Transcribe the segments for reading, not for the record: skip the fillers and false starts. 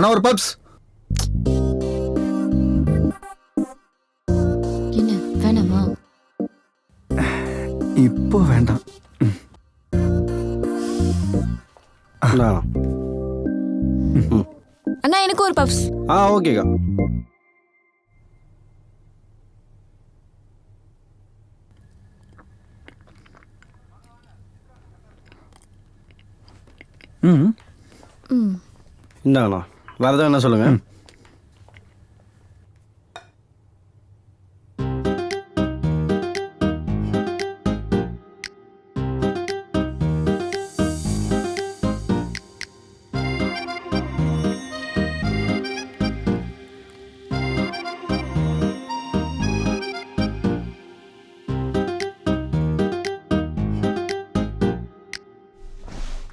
அண்ணா ஒரு பப்ஸ். என்ன வேணாமா? இப்போ வேண்டாம். அண்ணா. அண்ணா எனக்கு ஒரு பப்ஸ். ஓகேக்கா. ம் ம் இந்தாங்கண்ணா. வேறு எதாவது என்ன சொல்லுங்கள்.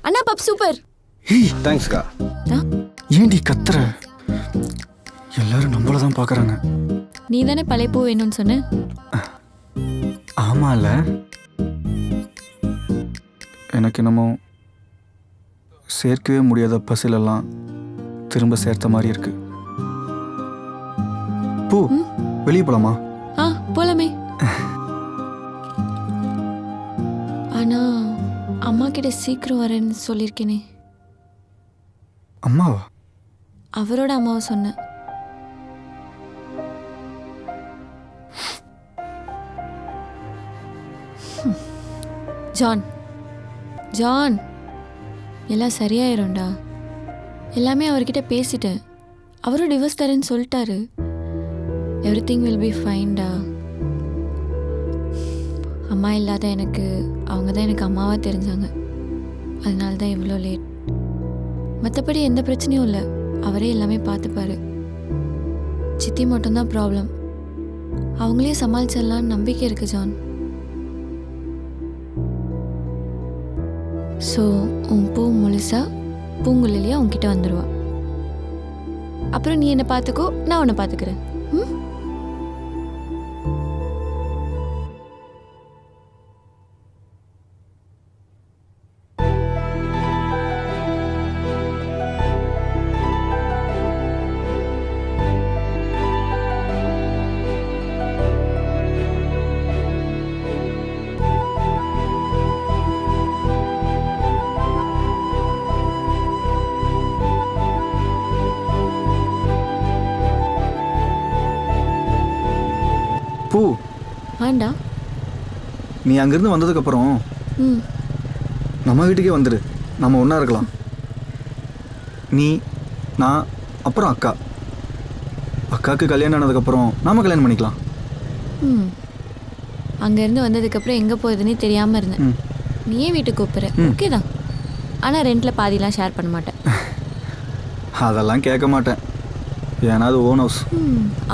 அண்ணா பப்ஸ் சூப்பர். ஏய் தேங்க்ஸ்க்கா. ஏண்டி கத்துற? எல்லாரும் நம்மள தான் பார்க்குறாங்க. நீ தானே பழைய பூ வேணும்னு சொன்ன. ஆமால, எனக்கு என்னமோ சேர்க்கவே முடியாத பசிலெல்லாம் திரும்ப சேர்த்த மாதிரி இருக்கு. பூ, வெளியே போலாமா? போலாமே. ஆனா அம்மா கிட்ட சீக்கிரம் வரேன்னு சொல்லியிருக்கேனே. அம்மாவா? அவரோட அம்மாவை சொன்னேன். ஜான் ஜான் எல்லாம் சரியாயிரும்டா. எல்லாமே அவர்கிட்ட பேசிட்டேன். அவரும் டிவோர்ஸ் தரேன்னு சொல்லிட்டாரு. எவ்ரிதிங் வில் பி ஃபைன்டா. அம்மா இல்லாத எனக்கு அவங்க தான் எனக்கு அம்மாவாக தெரிஞ்சாங்க. அதனால தான் இவ்வளோ லேட். மற்றபடி எந்த பிரச்சனையும் இல்லை. அவரே எல்லாமே பார்த்துப்பாரு. சித்தி மட்டும்தான் ப்ராப்ளம். அவங்களே சமாளிச்சிடலான்னு நம்பிக்கை இருக்கு ஜான். ஸோ உன் பூ முழுசா பூங்குழலியா உன்கிட்ட வந்துடுவா. அப்புறம் நீ என்னை பார்த்துக்கோ, நான் உன்னை பார்த்துக்கிறேன். ம். பூ, ஆண்டா. நீ அங்கேருந்து வந்ததுக்கப்புறம் ம். நம்ம வீட்டுக்கே வந்துடு. நம்ம ஒன்றா இருக்கலாம். நீ, நான், அப்புறம் அக்கா. அக்காவுக்கு கல்யாணம் ஆனதுக்கப்புறம் நாம கல்யாணம் பண்ணிக்கலாம். ம். அங்கேருந்து வந்ததுக்கப்புறம் எங்கே போகுதுன்னே தெரியாமல் இருந்தேன். ம். நீயே வீட்டுக்கு கூப்பிட்ற. ஓகே தான். ஆனால் ரெண்டில் பாதிலாம் ஷேர் பண்ண மாட்டேன். அதெல்லாம் கேட்க மாட்டேன். ஏன்னா அது ஓன் ஹவுஸ்.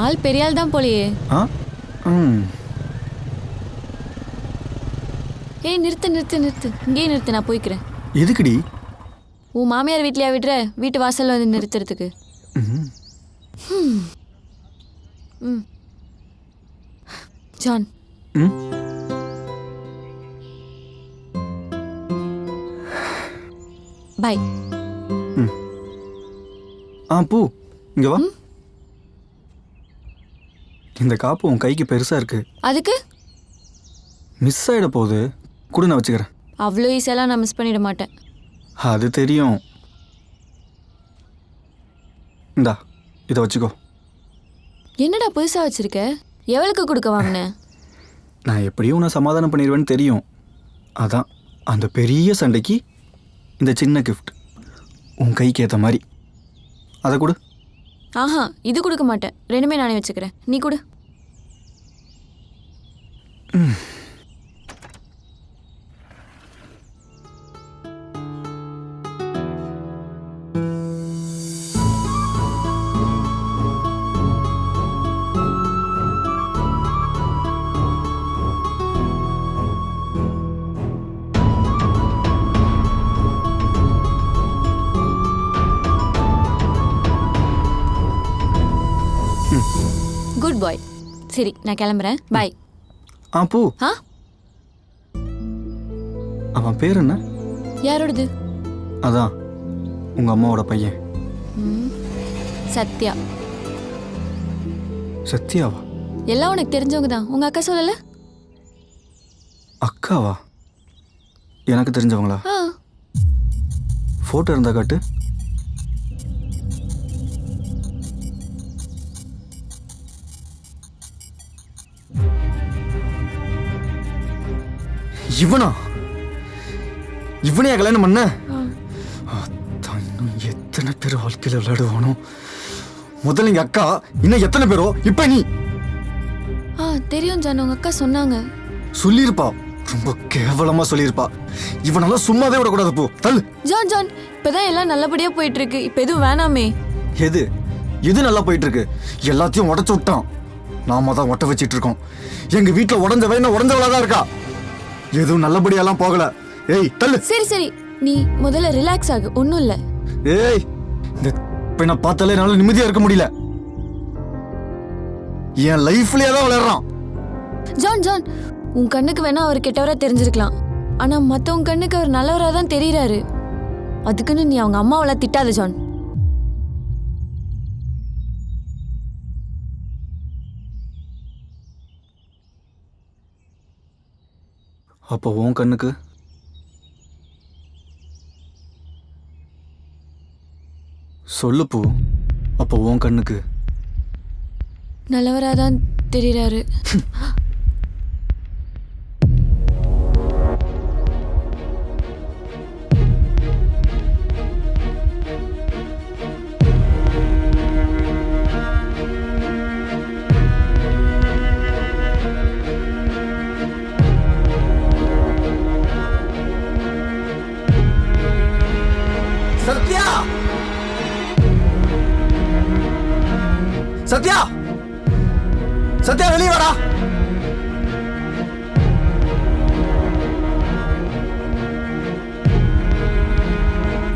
ஆள் பெரிய ஆள் தான் போலையே. ஏய் நிறுத்து நிறுத்து நிறுத்து. இங்கேயே நிறுத்து, நான் போய்க்கிறேன். எதுக்குடி? உன் மாமியார் வீட்லையா விடுற? வீட்டு வாசலில் வந்து நிறுத்துறதுக்கு. ம். ஜான். பாய். பூ, இங்க வா. இந்த காப்பு உன் கைக்கு பெருசா இருக்கு. அதுக்கு மிஸ் ஆயிட போகுது. கூட நான் வச்சுக்கிறேன். அவ்வளோ ஈஸியெல்லாம் நான் மிஸ் பண்ணிட மாட்டேன். அது தெரியும். இந்தா இதை வச்சுக்கோ. என்னடா புதுசா வச்சிருக்க? எவளுக்கு கொடுக்க வாங்கினேன்? நான் எப்படியும் உன்னை சமாதானம் பண்ணிடுவேன்னு தெரியும். அதான் அந்த பெரிய சண்டைக்கு இந்த சின்ன கிஃப்ட் உன் கைக்கு ஏற்ற மாதிரி. அதை கொடு. ஆஹா, இது கொடுக்க மாட்டேன். ரெண்டுமே நானே வச்சுக்கிறேன். நீ கொடு. குட் பாய். சரி, நான் கிளம்புறேன். பாய். பூ. அவன் பேர் என்ன? யாரோடது? அதான் உங்க அம்மாவோட பையன். சத்யா. சத்யாவா? எல்லாம் உனக்கு தெரிஞ்சவங்க தான். உங்க அக்கா சொல்லல? அக்காவா? எனக்கு தெரிஞ்சவங்களா? ஃபோட்டோ இருந்தா காட்டு. இவனா? இவனையா கல்யாணம் பண்ண? இன்னும் எத்தனை பேர் வாழ்க்கையில் விளையாடுவானோ. முதல்ல எங்க அக்கா, இன்னும் எத்தனை பேரோ இப்ப நீ. தெரியும் ஜான், உங்க அக்கா சொன்னாங்க. சொல்லியிருப்பா, ரொம்ப கேவலமா சொல்லியிருப்பா. இவனெல்லாம் சும்மாவே விடக்கூடாது. போ தள்ளு. ஜான் ஜான், இப்பதான் எல்லாம் நல்லபடியா போயிட்டு இருக்கு. இப்ப எதுவும் வேணாமே. எது எது நல்லா போயிட்டு இருக்கு? எல்லாத்தையும் உடச்சு விட்டான். நாம தான் ஒட்ட வச்சிட்டு இருக்கோம். எங்க வீட்டுல உடஞ்சவளா இருக்கா. எதுவும் நல்லபடியெல்லாம் போகல. ஏய் தள்ளு. சரி சரி, நீ முதல்ல ரிலாக்ஸ் ஆகு. ஒன்னும் இல்ல. ஏய், இந்த பையனை பார்த்தாலே என்னால நிம்மதியா இருக்க முடியல. என் லைஃப்லயே தான் விளையாடுறான். ஜான் ஜான், உன் கண்ணுக்கு வேணா அவர் கெட்டவரா தெரிஞ்சிருக்கலாம். ஆனா மத்தவங்க கண்ணுக்கு அவர் நல்லவரா தான் தெரியறாரு. அதுக்குன்னு நீ அவங்க அம்மாவெல்லாம் திட்டாத ஜான். அப்போ உன் கண்ணுக்கு? சொல்லு பூ. அப்போ உன் கண்ணுக்கு நல்லவரா தான் தெரியறாரு. சத்யா! சத்யா! சத்யா, வெளியே வாடா.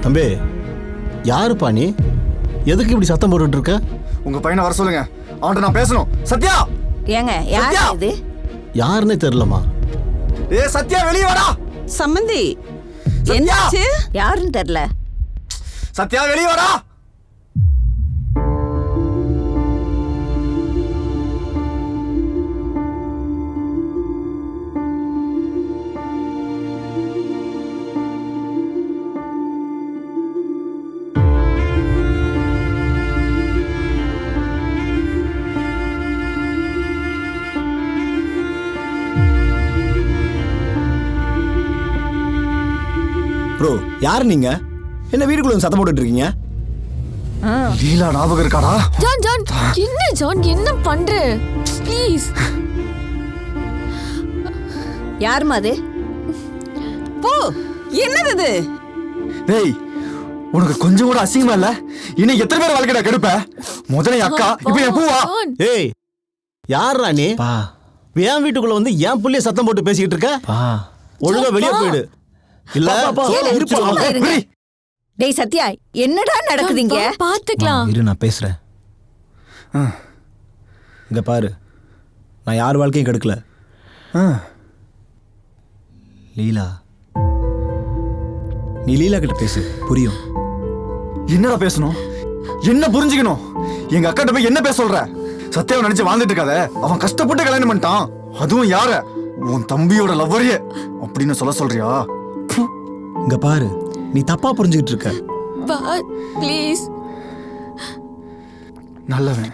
தம்பி, யாருப்பா நீ? எதுக்கு இப்படி சத்தம் போட்டுட்டு இருக்க? உங்க பையனை வர சொல்லுங்க, அவன்கிட்ட நான் பேசணும். சத்யா! ஏங்க, யார் இது? யாருன்னே தெரியலமா. ஏ சத்யா, வெளியே வாடா. சம்பந்தி, என்னாச்சு? யாருன்னு தெரியல. சத்யா, வெளியே வாடா. ப்ரோ, யார் நீங்க? என்ன வீட்டுக்குள்ள வந்து சத்தம் போட்டுட்டு இருக்கீங்க? லீலா ஞாபகம் இருக்காடா? ஜான் ஜான், என்ன ஜான், என்ன பண்ற? ப்ளீஸ். யாருமா அது? போ. என்னது இது? டேய், உனக்கு கொஞ்சம் கூட அசிங்கமா இல்ல? இன்னும் எத்தனை பேர் வாழ்க்கையில கெடுப்ப? முதல்ல அக்கா, இப்ப என் பூவா? ஏய், யாரா நீ? என் வீட்டுக்குள்ள வந்து என் புள்ளைய சத்தம் போட்டு பேசிக்கிட்டு இருக்க? ஒழுங்கா வெளியே போயிடு. இல்ல இருங்க. டேய் சத்யா, என்னடா நடக்குதுங்க? பாத்துக்கலாம். இரு, நான் பேசுறேன். இங்க பாரு, நான் யார் வாழ்க்கையும் கெடுக்கல. லீலா, நீ லீலா கிட்ட பேசு, புரியும். என்னடா பேசணும்? என்ன புரிஞ்சுக்கணும்? எங்க அக்காட்ட போய் என்ன பேச சொல்ற? சத்யாவை நினைச்சு வாழ்ந்துட்டு இருக்காத. அவன் கஷ்டப்பட்டு கல்யாணம் பண்ணிட்டான். அதுவும் யார? உன் தம்பியோட லவ்வரையே அப்படின்னு சொல்றியா? இங்க பாரு, நீ தப்பா புரிஞ்சுக்கிட்டு இருக்க. ப்ளீஸ். நல்லவன்.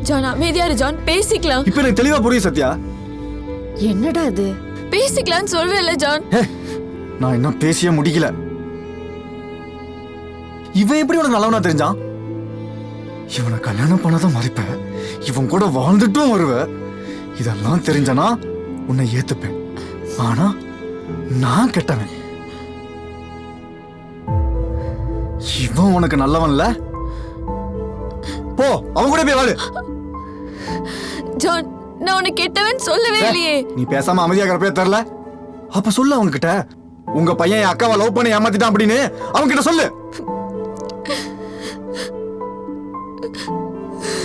ஜான், அமைதியா இரு ஜான், பேசிக்கலாம். இப்ப எனக்கு தெளிவா புரியும் சத்யா. என்னடா இது? பேசிக்கலாம்னு சொல்றேன்ல ஜான். நான் இன்னும் பேசியே முடிக்கல. இவன் எப்படி உனக்கு நல்லவனா தெரிஞ்சான்? இவனை கல்யாணம் பண்ணாதான் மறைப்ப, இவன் கூட வாழ்ந்துட்டும் வருவ. இதெல்லாம் தெரிஞ்சனா உன்னை ஏத்துப்பேன். ஆனா நான் கெட்டவன். இவன் உனக்கு நல்லவன்ல? போ, அவன் கூட போய் வாழு. ஜான், நான் உனக்கு கெட்டவன் சொல்லவே இல்லையே. நீ பேசாம அமைதியா கிடப்பே தெரியல. அப்ப சொல்லு அவங்க கிட்ட, உங்க பையன் என் அக்காவை லவ் பண்ணி ஏமாத்திட்டான் அப்படின்னு அவங்க கிட்ட சொல்லு.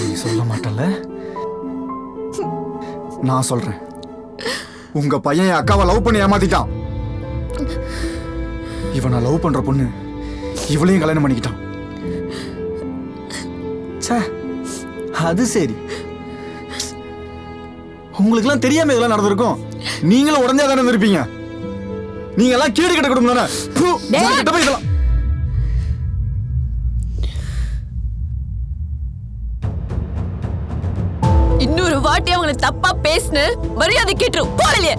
நீ சொல்ல மாட்டல, நான் சொல்றேன். உங்க பையன் என் அக்காவை லவ் பண்ணி ஏமாத்திட்டான். இவனை லவ் பண்ற பொண்ணு இவளையும் கல்யாணம் பண்ணிக்கிட்டான். அது சரி. உங்களுக்குலாம் தெரியாம இதெல்லாம் நடந்திருக்கும். நீங்களும் உடனே தானே இருந்திருப்பீங்க. நீங்க எல்லாம் கேடு கட்ட குடும்பம் தானே. கிட்ட போய் இதெல்லாம் இன்னொரு வாட்டி அவங்களை தப்பா பேசுன மரியாதை கேட்டுரும் போறலையே.